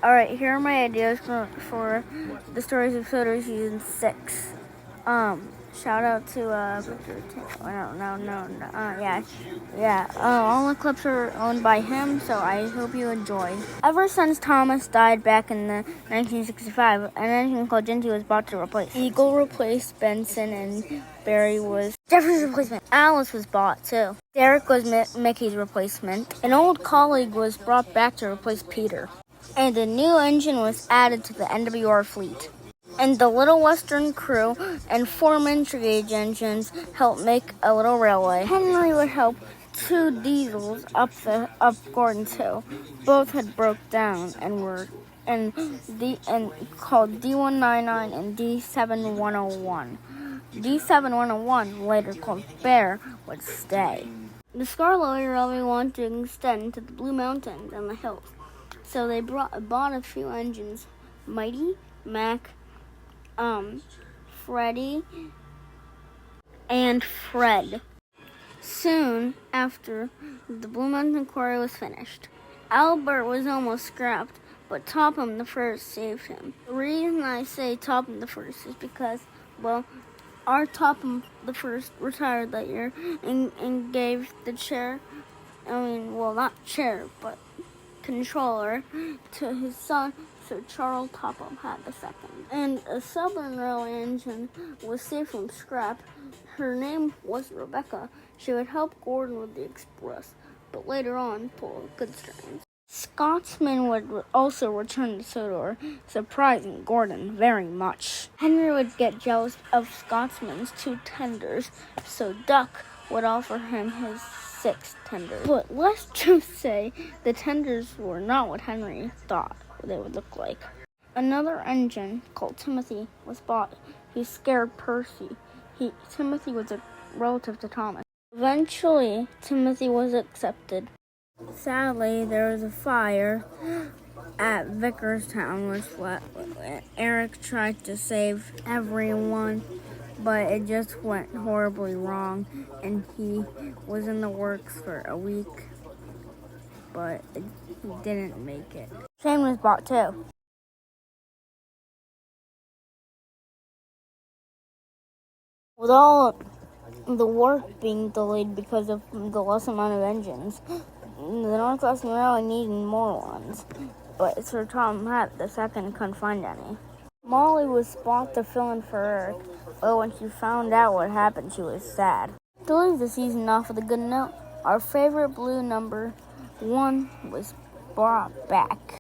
Alright, here are my ideas for the stories of Sodor season 6. Shout out to all the clips are owned by him, so I hope you enjoy. Ever since Thomas died back in the 1965, an engine called Ginty was bought to replace. Eagle replaced Benson, and Barry was Jeffrey's replacement. Alice was bought too. Derek was Mickey's replacement. An old colleague was brought back to replace Peter. And a new engine was added to the NWR fleet. And the Little Western crew and 4 miniature gauge engines helped make a little railway. Henry would help 2 diesels up Gordon's Hill. Both had broke down and were called D199 and D7101. D7101, later called Bear, would stay. The Scarlet Railway wanted to extend to the Blue Mountains and the hills. So they bought a few engines, Mighty, Mac, Freddie, and Fred. Soon after, the Blue Mountain Quarry was finished. Albert was almost scrapped, but Topham the First saved him. The reason I say Topham the First is because, well, our Topham the First retired that year and gave the chair, not chair, but controller to his son, so Charles Topham had the second. And a Southern Railway engine was saved from scrap. Her name was Rebecca. She would help Gordon with the express, but later on pull good strings. Scotsman would also return to Sodor, surprising Gordon very much. Henry would get jealous of Scotsman's 2 tenders, so Duck would offer him his 6 tenders. But let's just say the tenders were not what Henry thought they would look like. Another engine called Timothy was bought, who scared Percy. Timothy was a relative to Thomas. Eventually, Timothy was accepted. Sadly, there was a fire at Vickerstown, which Eric tried to save everyone, but it just went horribly wrong, and he was in the works for a week, but he didn't make it. Shane was bought too. With all the work being delayed because of the less amount of engines, the Northwestern Railway needed more ones, but Sir Tom Hatt II couldn't find any. Molly was bought to fill in for Eric, but when she found out what happened, she was sad. To leave the season off with a good note, our favorite blue number 1 was brought back.